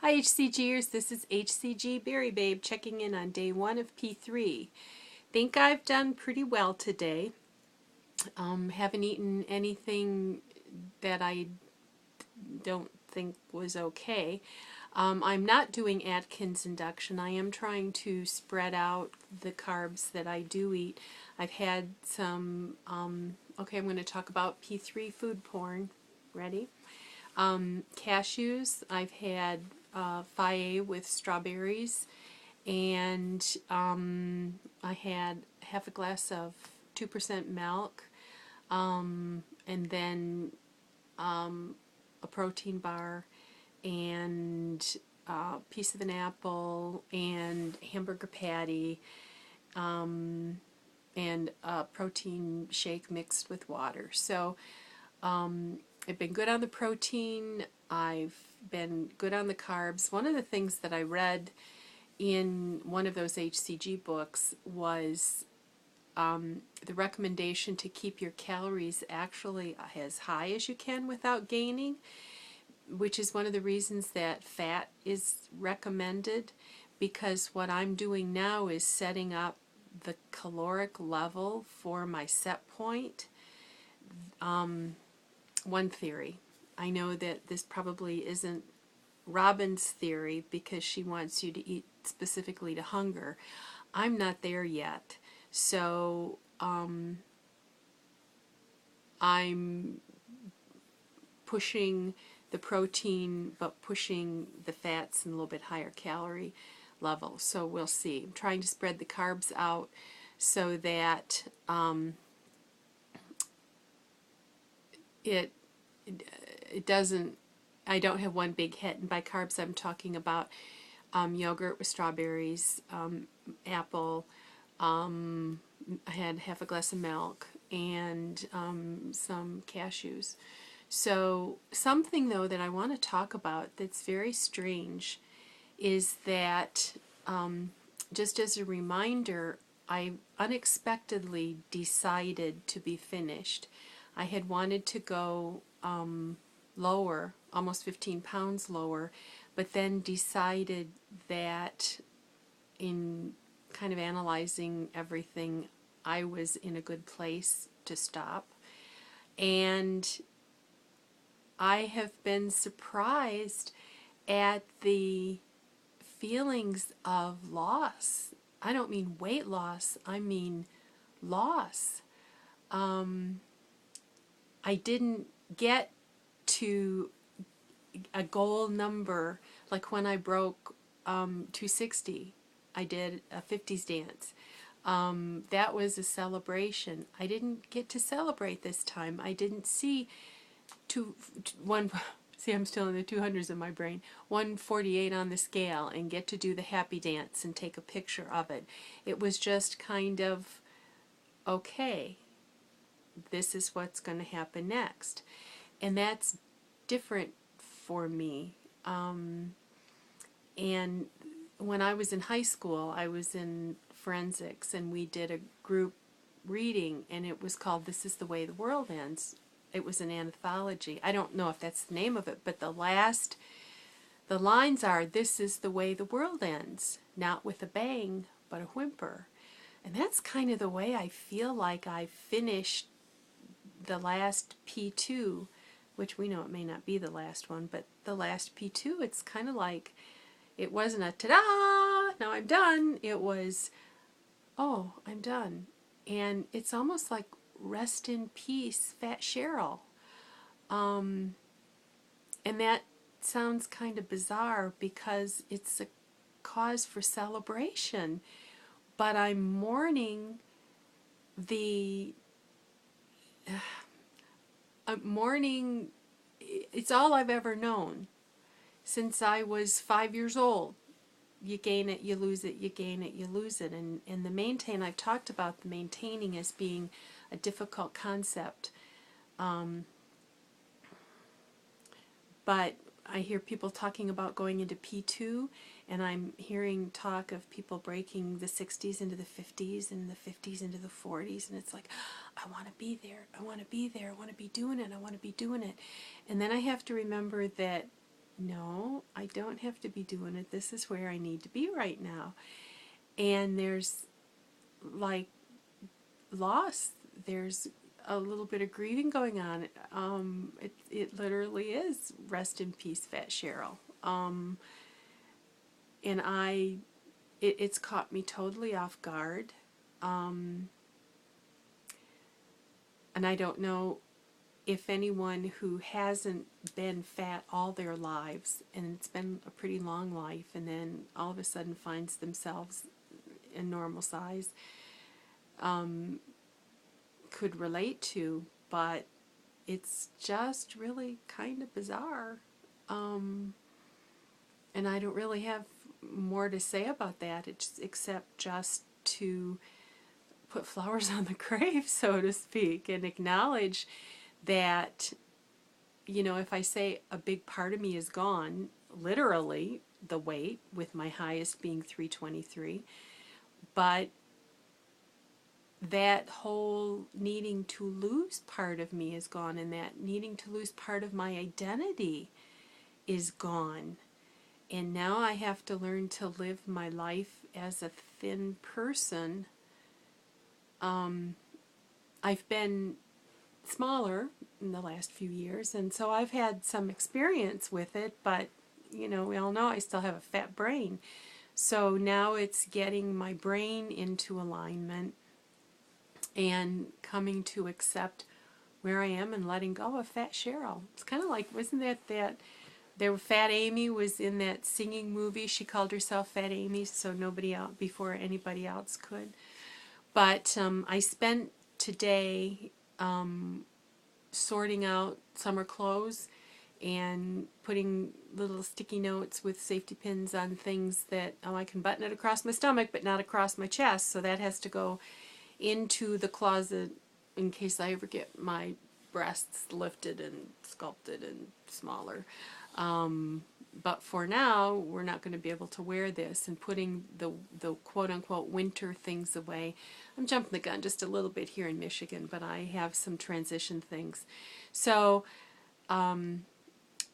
Hi HCGers, this is HCG Berry Babe checking in on day 1 of P3. Think I've done pretty well today. Haven't eaten anything that I don't think was okay. I'm not doing Atkins induction. I am trying to spread out the carbs that I do eat. I've had some, okay, I'm going to talk about P3 food porn. Ready? Cashews. I've had Faye with strawberries, and I had half a glass of 2% milk, and then a protein bar, and a piece of an apple, and hamburger patty, and a protein shake mixed with water. So I've been good on the protein. I've been good on the carbs. One of the things that I read in one of those HCG books was the recommendation to keep your calories actually as high as you can without gaining, which is one of the reasons that fat is recommended, because what I'm doing now is setting up the caloric level for my set point. One theory. I know that this probably isn't Robin's theory because she wants you to eat specifically to hunger. I'm not there yet. So I'm pushing the protein but pushing the fats and a little bit higher calorie level. So we'll see. I'm trying to spread the carbs out so that it doesn't, I don't have one big hit. And by carbs I'm talking about yogurt with strawberries, apple, I had half a glass of milk, and some cashews. So something though that I want to talk about that's very strange is that just as a reminder, I unexpectedly decided to be finished. I had wanted to go lower, almost 15 pounds lower, but then decided that in kind of analyzing everything, I was in a good place to stop. And I have been surprised at the feelings of loss. I don't mean weight loss, I mean loss. I didn't get to a goal number like when I broke 260. I did a 50s dance. That was a celebration. I didn't get to celebrate this time. I didn't see see, I'm still in the 200s in my brain, 148 on the scale and get to do the happy dance and take a picture of it. It was just kind of, okay, this is what's going to happen next. And that's different for me. And when I was in high school, I was in forensics, and we did a group reading, and it was called This is the Way the World Ends. It was an anthology. I don't know if that's the name of it, but the lines are, this is the way the world ends, not with a bang, but a whimper. And that's kind of the way I feel like I finished the last P2, which we know it may not be the last one, but the last P2, it's kind of like, it wasn't a ta-da, now I'm done. It was, oh, I'm done. And it's almost like rest in peace, Fat Cheryl. And that sounds kind of bizarre because it's a cause for celebration, but I'm mourning it's all I've ever known since I was 5 years old. You gain it, you lose it, you gain it, you lose it. And the maintain, I've talked about the maintaining as being a difficult concept. But I hear people talking about going into P2, and I'm hearing talk of people breaking the 60s into the 50s and the 50s into the 40s, and it's like, I want to be there, I want to be there, I want to be doing it, I want to be doing it. And then I have to remember that no, I don't have to be doing it. This is where I need to be right now. And there's like loss. There's a little bit of grieving going on. It literally is rest in peace, Fat Cheryl. And it's caught me totally off guard. And I don't know if anyone who hasn't been fat all their lives, and it's been a pretty long life, and then all of a sudden finds themselves in normal size, could relate to, but it's just really kind of bizarre. And I don't really have more to say about that, except just to put flowers on the grave, so to speak, and acknowledge that, if I say a big part of me is gone, literally the weight, with my highest being 323, but that whole needing to lose part of me is gone, and that needing to lose part of my identity is gone. And now I have to learn to live my life as a thin person. I've been smaller in the last few years, and so I've had some experience with it, but we all know I still have a fat brain. So now it's getting my brain into alignment and coming to accept where I am and letting go of Fat Cheryl. It's kind of like, wasn't that Fat Amy was in that singing movie? She called herself Fat Amy, so nobody out before anybody else could. But I spent today sorting out summer clothes and putting little sticky notes with safety pins on things that, I can button it across my stomach but not across my chest, so that has to go into the closet in case I ever get my breasts lifted and sculpted and smaller. But for now, we're not going to be able to wear this, and putting the quote-unquote winter things away. I'm jumping the gun just a little bit here in Michigan, but I have some transition things. So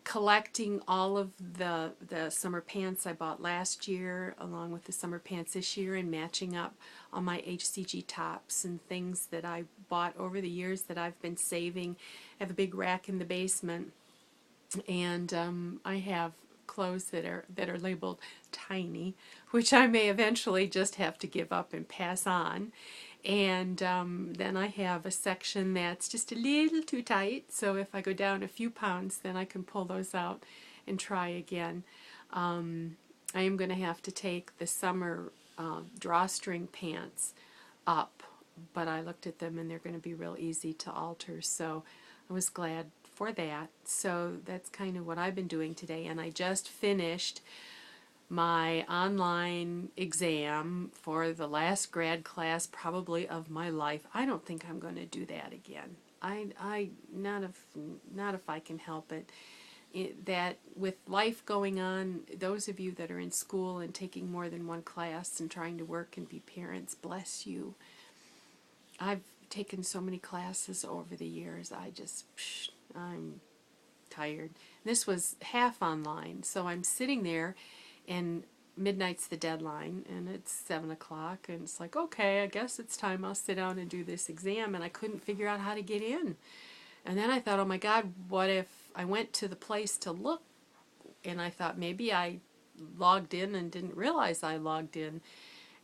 collecting all of the summer pants I bought last year along with the summer pants this year, and matching up on my HCG tops and things that I bought over the years that I've been saving. I have a big rack in the basement, and I have clothes that are labeled tiny, which I may eventually just have to give up and pass on. And then I have a section that's just a little too tight, so if I go down a few pounds, then I can pull those out and try again. I am going to have to take the summer drawstring pants up, but I looked at them and they're going to be real easy to alter, so I was glad for that. So that's kind of what I've been doing today, and I just finished my online exam for the last grad class probably of my life. I don't think I'm going to do that again. I not if I can help it. That with life going on, those of you that are in school and taking more than one class and trying to work and be parents, bless you. I've taken so many classes over the years. I'm tired. This was half online, so I'm sitting there, and midnight's the deadline, and it's 7 o'clock, and it's like, okay, I guess it's time I'll sit down and do this exam, and I couldn't figure out how to get in. And then I thought, oh my God, what if I went to the place to look, and I thought maybe I logged in and didn't realize I logged in.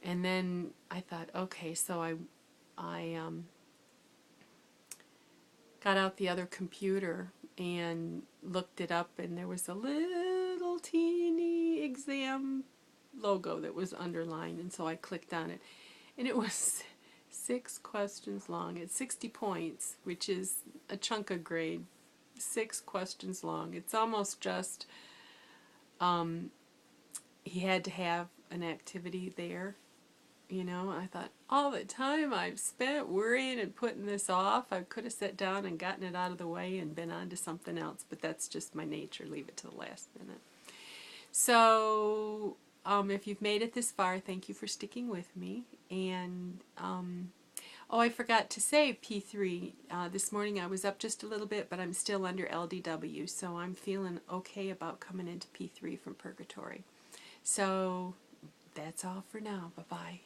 And then I thought, okay, so I got out the other computer and looked it up, and there was a little teeny exam logo that was underlined, and so I clicked on it, and it was 6 questions long. It's 60 points, which is a chunk of grade. 6 questions long. It's almost just he had to have an activity there. I thought, all the time I've spent worrying and putting this off, I could have sat down and gotten it out of the way and been on to something else, but that's just my nature. Leave it to the last minute. So if you've made it this far, thank you for sticking with me. And Oh, I forgot to say P3. This morning I was up just a little bit, but I'm still under LDW, so I'm feeling okay about coming into P3 from purgatory. So that's all for now. Bye-bye.